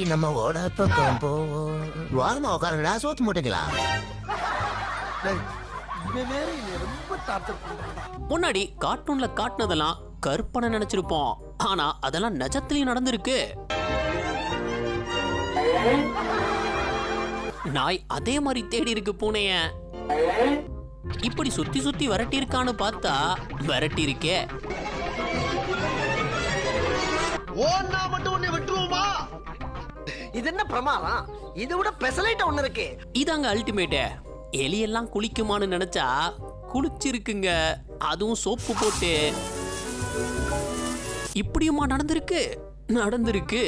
நம்ம ஓட பக்கம் போவோம். வாரமா உட்காருடா, சோத்து மூட்டைக்கலாம். முன்னாடி கார்ட்டூன்ல காட்டுனதெல்லாம் கற்பனை நினைச்சிருப்போம். ஆனா அதெல்லாம் நிஜத்திலயும் நடந்திருக்கு. நாய் அதே மாதிரி தேடி இருக்கு பூனைய. இப்படி சுத்தி சுத்தி விரட்டி இருக்கான்னு பார்த்தா விரட்டி இருக்கே. இது என்ன பிரமாதம்? இதை விட பெசலைட் ஒண்ணு இருக்கு. இதாங்க அல்டிமேட். எலியெல்லாம் குளிக்குமான்னு நினைச்சா குளிச்சிருக்குங்க, அதுவும் சோப்பு போட்டு. இப்படியுமா நடந்திருக்கு? நடந்திருக்கு.